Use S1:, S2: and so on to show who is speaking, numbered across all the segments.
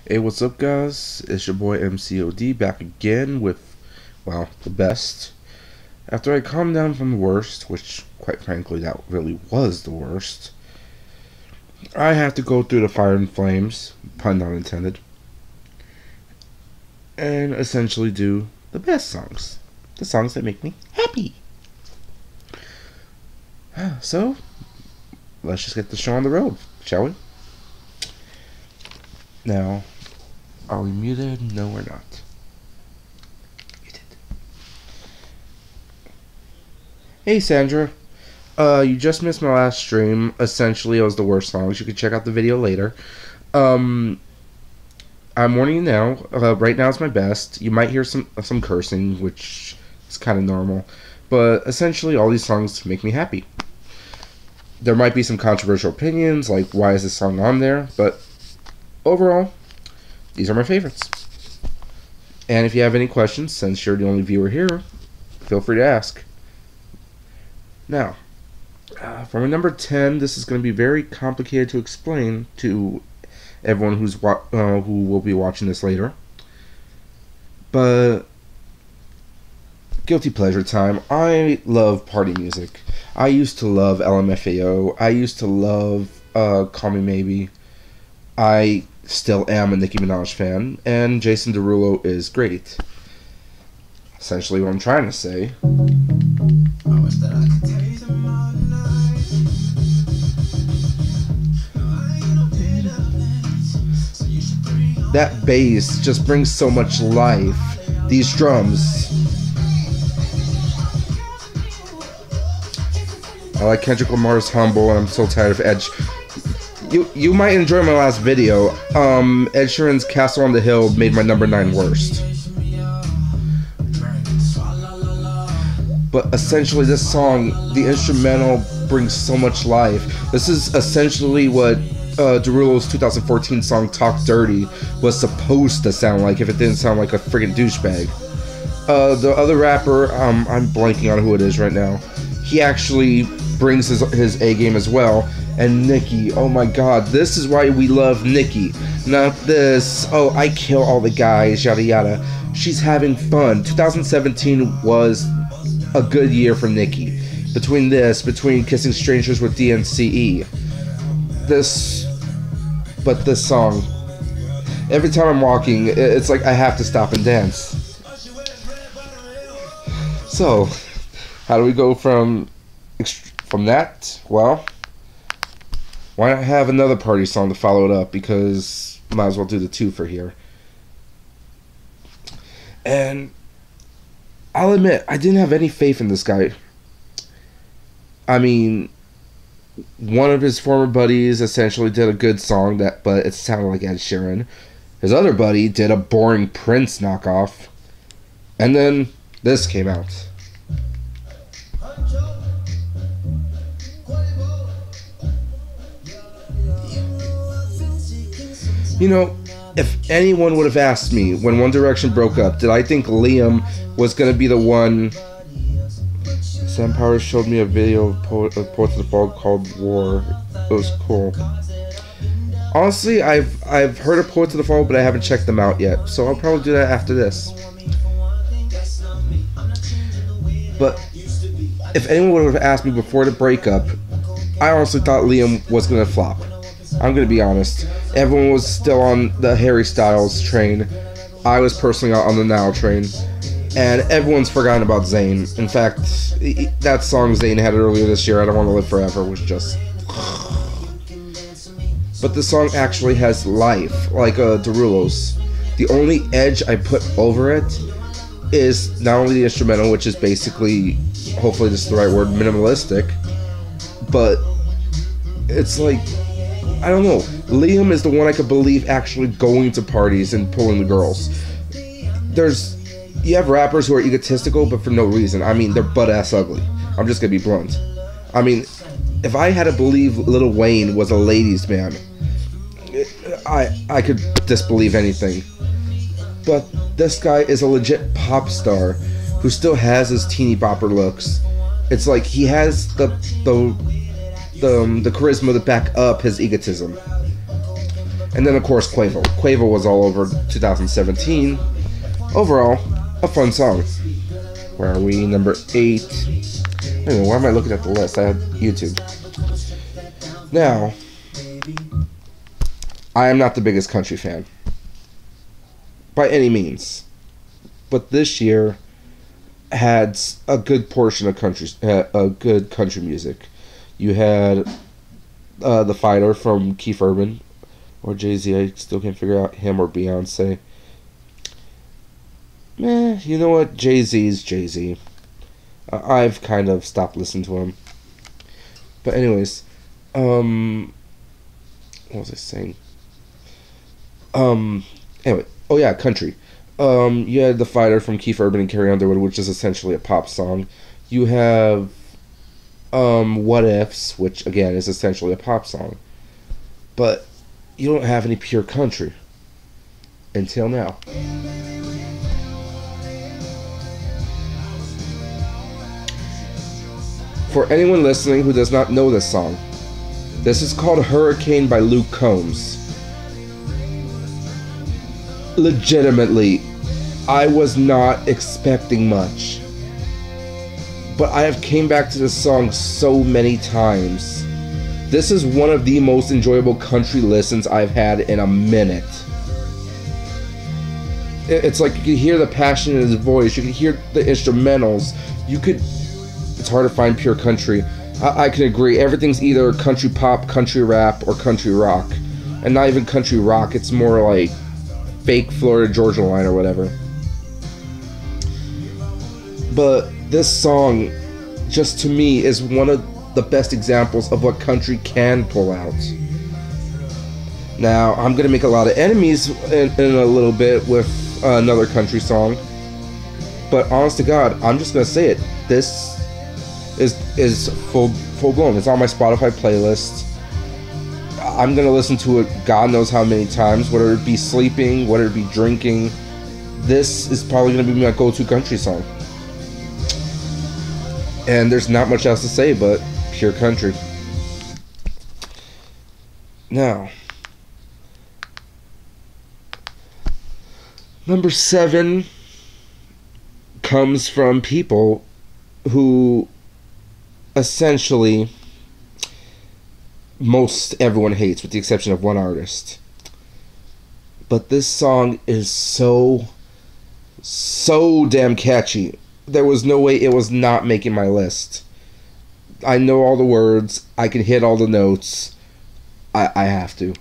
S1: Hey, what's up, guys? It's your boy M.C.O.D. back again with, well, the best. After I calmed down from the worst, which, quite frankly, that really was the worst, I have to go through the fire and flames, pun not intended, and essentially do the best songs. The songs that make me happy. So, let's just get the show on the road, shall we? Now, are we muted? No, we're not. Muted. Hey, Sandra. You just missed my last stream. Essentially, it was the worst songs. You can check out the video later. I'm warning you now. Right now, it's my best. You might hear some cursing, which is kind of normal. But essentially, all these songs make me happy. There might be some controversial opinions, like why is this song on there? But overall, these are my favorites. And if you have any questions, since you're the only viewer here, feel free to ask. Now, for my number 10, this is going to be very complicated to explain to everyone who will be watching this later. But guilty pleasure time. I love party music. I used to love LMFAO. I used to love Call Me Maybe. I still am a Nicki Minaj fan, and Jason Derulo is great. Essentially what I'm trying to say. That bass just brings so much life. These drums. I like Kendrick Lamar's Humble, and I'm so tired of Edge. You might enjoy my last video. Ed Sheeran's Castle on the Hill made my number 9 worst. But essentially this song, the instrumental brings so much life. This is essentially what Derulo's 2014 song Talk Dirty was supposed to sound like if it didn't sound like a friggin' douchebag. The other rapper, I'm blanking on who it is right now. He actually brings his A game as well. And Nicki, oh my god, this is why we love Nicki. Not this, oh, I kill all the guys, yada yada. She's having fun. 2017 was a good year for Nicki. Between Kissing Strangers with DNCE. This song, every time I'm walking, it's like I have to stop and dance. So, how do we go from that? Well, why not have another party song to follow it up, because might as well do the two for here. And I'll admit, I didn't have any faith in this guy. I mean, one of his former buddies essentially did a good song, but it sounded like Ed Sheeran. His other buddy did a boring Prince knockoff. And then this came out. You know, if anyone would have asked me when One Direction broke up, did I think Liam was going to be the one? Sam Powers showed me a video of Poets of the Fall called War. It was cool. Honestly, I've heard of Poets of the Fall, but I haven't checked them out yet, so I'll probably do that after this. But if anyone would have asked me before the breakup, I honestly thought Liam was going to flop. I'm going to be honest. Everyone was still on the Harry Styles train. I was personally on the Now train. And everyone's forgotten about Zayn. In fact, that song Zayn had earlier this year, I Don't Want to Live Forever, was just... But the song actually has life, like Derulo's. The only edge I put over it is not only the instrumental, which is basically, hopefully this is the right word, minimalistic, but it's like, I don't know. Liam is the one I could believe actually going to parties and pulling the girls. You have rappers who are egotistical, but for no reason. I mean, they're butt-ass ugly. I'm just gonna be blunt. I mean, if I had to believe Lil Wayne was a ladies' man, I could disbelieve anything. But this guy is a legit pop star who still has his teeny bopper looks. It's like he has the charisma to back up his egotism. And then, of course, Quavo. Quavo was all over 2017. Overall, a fun song. Where are we? Number 8. Anyway, why am I looking at the list? I had YouTube. Now, I am not the biggest country fan. By any means. But this year had a good portion of good country music. You had The Fighter from Keith Urban, or Jay-Z. I still can't figure out him or Beyonce. You know what? Jay-Z's Jay-Z. I've kind of stopped listening to him. But anyways, what was I saying? Anyway, oh yeah, country. You had The Fighter from Keith Urban and Carrie Underwood, which is essentially a pop song. You have What Ifs, which again is essentially a pop song. But you don't have any pure country. Until now. For anyone listening who does not know this song, this is called Hurricane by Luke Combs. Legitimately, I was not expecting much. But I have came back to this song so many times. This is one of the most enjoyable country listens I've had in a minute. It's like you could hear the passion in his voice, you could hear the instrumentals, it's hard to find pure country. I can agree, everything's either country pop, country rap, or country rock. And not even country rock, it's more like fake Florida Georgia Line or whatever. But this song, just to me, is one of the best examples of what country can pull out. Now, I'm going to make a lot of enemies in a little bit with another country song. But honest to God, I'm just going to say it. This is full blown. It's on my Spotify playlist. I'm going to listen to it God knows how many times, whether it be sleeping, whether it be drinking. This is probably going to be my go-to country song. And there's not much else to say but pure country. Now, number 7 comes from people who essentially most everyone hates, with the exception of one artist. But this song is so damn catchy. There was no way it was not making my list. I know all the words. I can hit all the notes. I have to.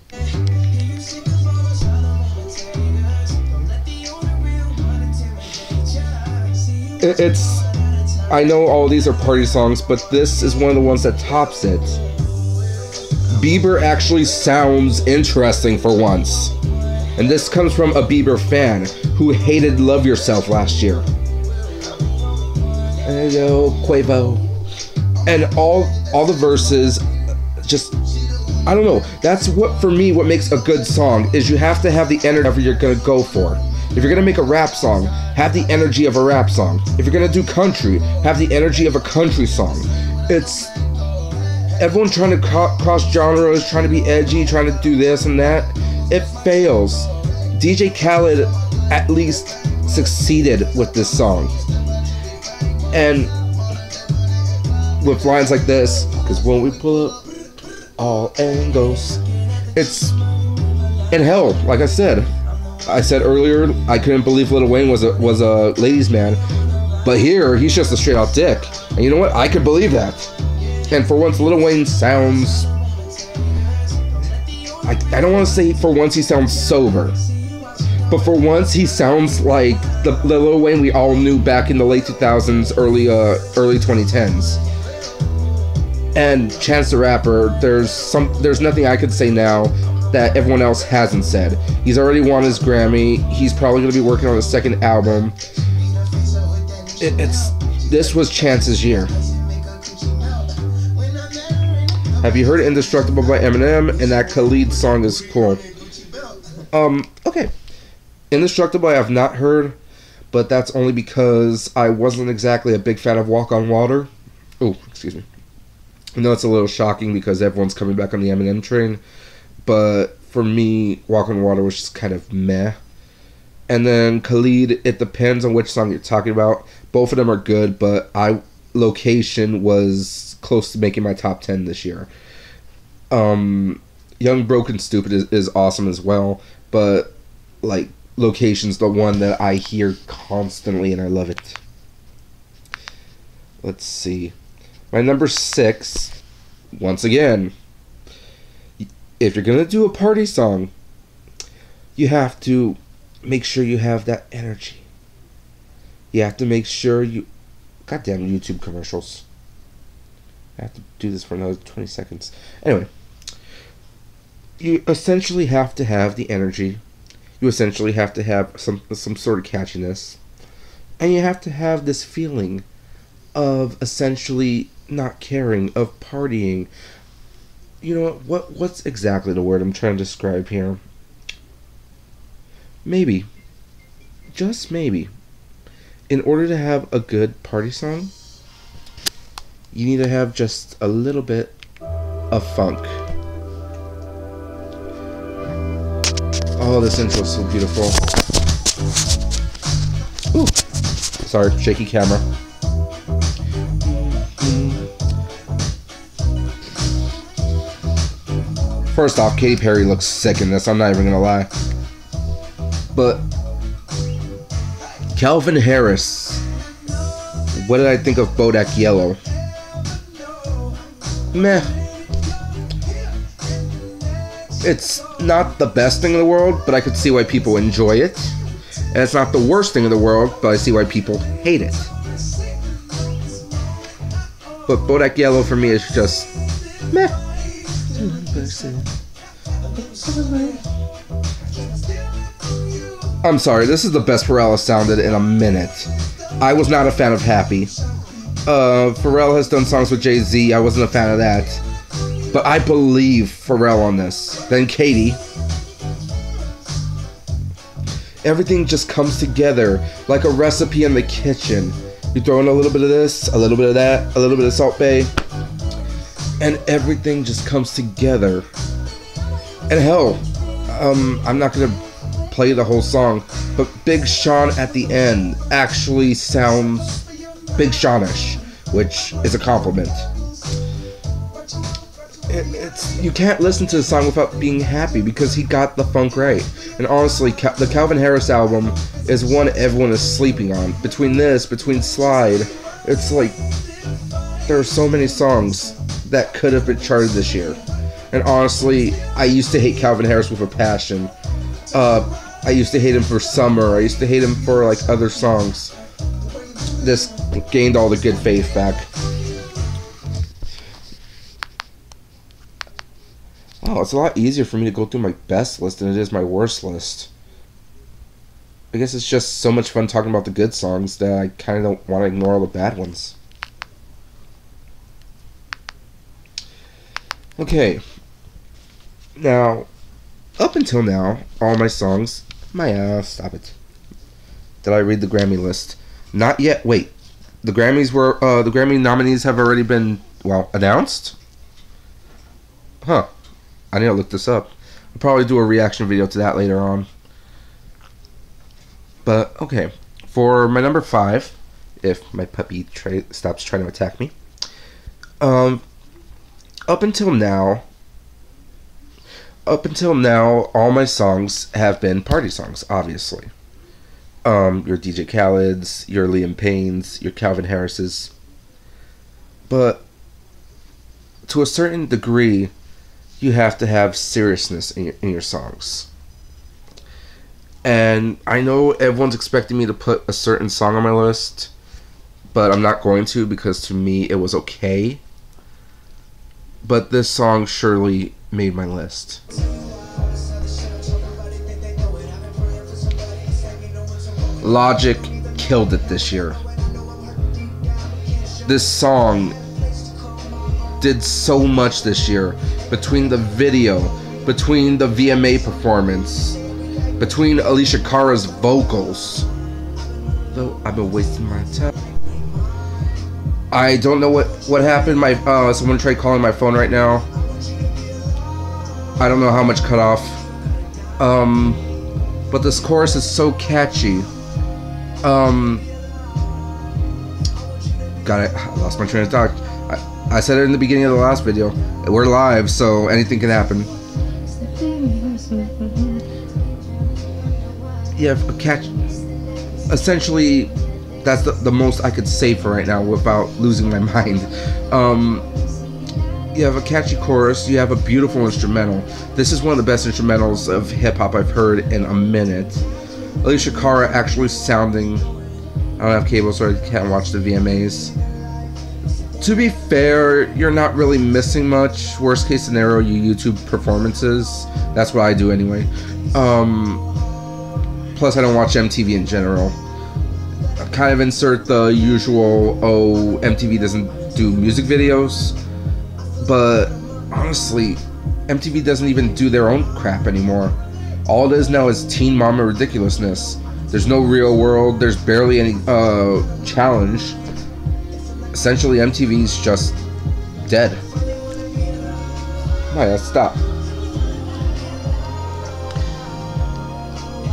S1: It's... I know all these are party songs, but this is one of the ones that tops it. Bieber actually sounds interesting for once. And this comes from a Bieber fan who hated Love Yourself last year. Hello, Quavo. And all the verses, just, I don't know. That's what, for me, what makes a good song, is you have to have the energy you're gonna go for. If you're gonna make a rap song, have the energy of a rap song. If you're gonna do country, have the energy of a country song. It's everyone trying to cross genres, trying to be edgy, trying to do this and that. It fails. DJ Khaled at least succeeded with this song. And with lines like this, because when we pull up all angles, it's in hell. Like I said earlier, I couldn't believe Lil Wayne was a ladies' man, but here he's just a straight out dick. And you know what? I could believe that. And for once, Lil Wayne sounds, I don't want to say for once he sounds sober, but for once he sounds like the Lil Wayne we all knew back in the late 2000s, early 2010s. And Chance the Rapper, there's nothing I could say now that everyone else hasn't said. He's already won his Grammy. He's probably going to be working on his second album. This was Chance's year. Have you heard Indestructible by Eminem? And that Khalid song is cool. Okay. Indestructible I have not heard, but that's only because I wasn't exactly a big fan of Walk on Water. Oh, excuse me. I know it's a little shocking because everyone's coming back on the Eminem train, but for me, Walk on Water was just kind of meh. And then Khalid, it depends on which song you're talking about. Both of them are good, but Location was close to making my top 10 this year. Young, Broken, Stupid is awesome as well, but like Location's the one that I hear constantly and I love it. Let's see. My number 6, once again, if you're gonna do a party song, you have to make sure you have that energy. You have to make sure you... Goddamn YouTube commercials. I have to do this for another 20 seconds. Anyway. You essentially have to have the energy. You essentially have to have some sort of catchiness. And you have to have this feeling of essentially not caring, of partying. You know what's exactly the word I'm trying to describe here? Maybe, just maybe, in order to have a good party song, you need to have just a little bit of funk. Oh, this intro is so beautiful. Ooh, sorry, shaky camera. First off, Katy Perry looks sick in this, I'm not even gonna lie. But Calvin Harris, what did I think of Bodak Yellow? Meh. It's not the best thing in the world, but I could see why people enjoy it. And it's not the worst thing in the world, but I see why people hate it. But Bodak Yellow for me is just meh. I'm sorry, this is the best Pharrell has sounded in a minute. I was not a fan of Happy. Pharrell has done songs with Jay-Z, I wasn't a fan of that. But I believe Pharrell on this. Then Katy. Everything just comes together like a recipe in the kitchen. You throw in a little bit of this, a little bit of that, a little bit of Salt Bae, and everything just comes together. And hell, I'm not gonna play the whole song, but Big Sean at the end actually sounds Big Sean-ish, which is a compliment. You can't listen to the song without being happy because he got the funk right. And honestly, the Calvin Harris album is one everyone is sleeping on. Between this, between Slide, it's like there are so many songs that could have been charted this year. And honestly, I used to hate Calvin Harris with a passion. I used to hate him for Summer. I used to hate him for like other songs. This gained all the good faith back. Oh, it's a lot easier for me to go through my best list than it is my worst list. I guess it's just so much fun talking about the good songs that I kind of don't want to ignore all the bad ones. Okay. Now, up until now, all my songs... stop it. Did I read the Grammy list? Not yet. Wait. The Grammys were... the Grammy nominees have already been, well, announced? Huh. I need to look this up. I'll probably do a reaction video to that later on. But, okay. For my number 5, if my puppy stops trying to attack me. Up until now, all my songs have been party songs, obviously. Your DJ Khaled's, your Liam Payne's, your Calvin Harris's. But, to a certain degree, you have to have seriousness in your songs. And I know everyone's expecting me to put a certain song on my list, but I'm not going to because to me it was okay. But this song surely made my list. Logic killed it this year. This song did so much this year. Between the video, between the VMA performance, between Alicia Cara's vocals. Though I've been wasting my time. I don't know what happened. Someone tried calling my phone right now. I don't know how much cut off. But this chorus is so catchy. I lost my train of thought. I said it in the beginning of the last video. We're live, so anything can happen. Yeah, catch. Essentially, that's the most I could say for right now without losing my mind. You have a catchy chorus. You have a beautiful instrumental. This is one of the best instrumentals of hip hop I've heard in a minute. Alicia Cara actually sounding. I don't have cable, so I can't watch the VMAs. To be fair, you're not really missing much. Worst case scenario, you YouTube performances. That's what I do anyway. Plus, I don't watch MTV in general. I kind of insert the usual, oh, MTV doesn't do music videos. But honestly, MTV doesn't even do their own crap anymore. All it is now is teen mama ridiculousness. There's no real world. There's barely any challenge. Essentially, MTV's just dead. Oh yeah, stop.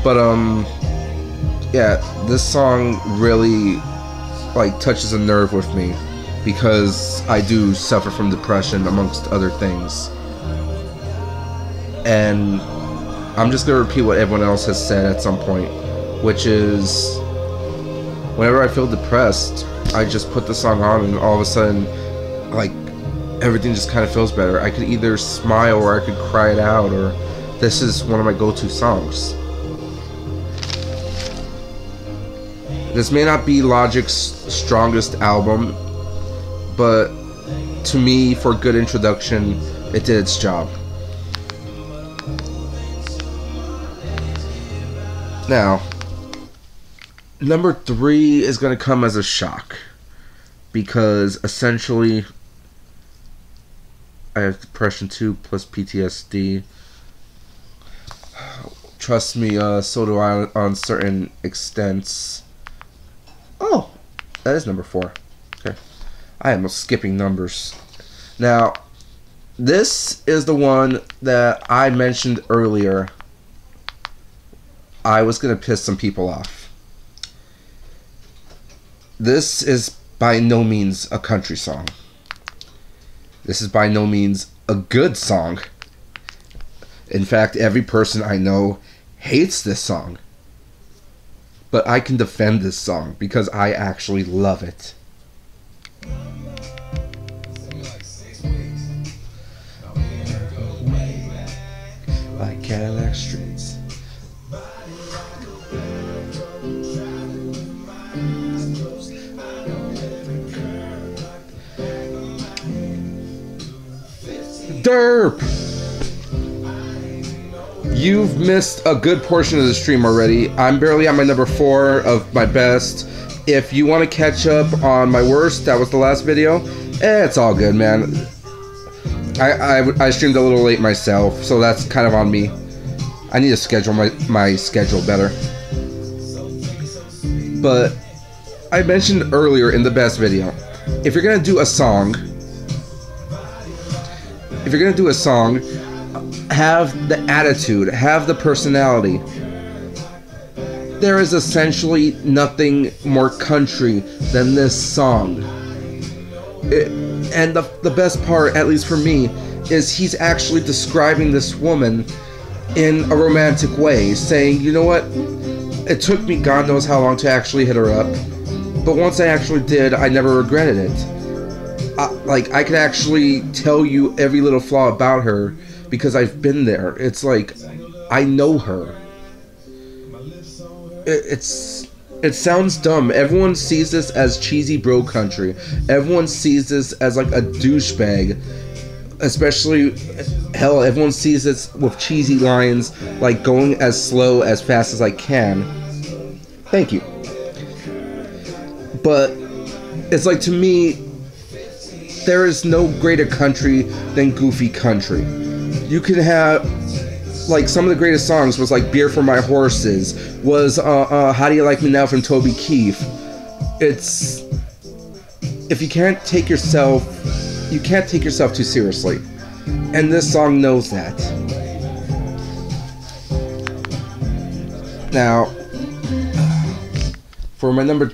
S1: But yeah, this song really like touches a nerve with me because I do suffer from depression amongst other things, and I'm just gonna repeat what everyone else has said at some point, which is whenever I feel depressed, I just put the song on and all of a sudden, like, everything just kind of feels better. I could either smile or I could cry it out, or this is one of my go-to songs. This may not be Logic's strongest album, but to me, for a good introduction, it did its job. Now, number 3 is going to come as a shock, because essentially I have depression too, plus PTSD. Trust me, so do I on certain extents. Oh, that is number 4. Okay, I am skipping numbers. Now, this is the one that I mentioned earlier. I was going to piss some people off. This is by no means a country song. This is by no means a good song. In fact, every person I know hates this song. But I can defend this song because I actually love it. Like Cadillac streets. Derp! You've missed a good portion of the stream already. I'm barely on my number 4 of my best. If you want to catch up on my worst, that was the last video. It's all good, man. I streamed a little late myself, so that's kind of on me. I need to schedule my schedule better. But I mentioned earlier in the best video, if you're gonna do a song, have the attitude, have the personality. There is essentially nothing more country than this song. And the best part, at least for me, is he's actually describing this woman in a romantic way, saying, you know what, it took me God knows how long to actually hit her up, but once I actually did, I never regretted it. I could actually tell you every little flaw about her because I've been there. It's like, I know her. It sounds dumb. Everyone sees this as cheesy bro country. Everyone sees this as like a douchebag. Especially, hell, everyone sees this with cheesy lines like going as slow as fast as I can. Thank you. But it's like, to me, there is no greater country than goofy country. You can have, like, some of the greatest songs was like Beer for My Horses, was How Do You Like Me Now from Toby Keith. It's, if you can't take yourself too seriously. And this song knows that. Now, for my number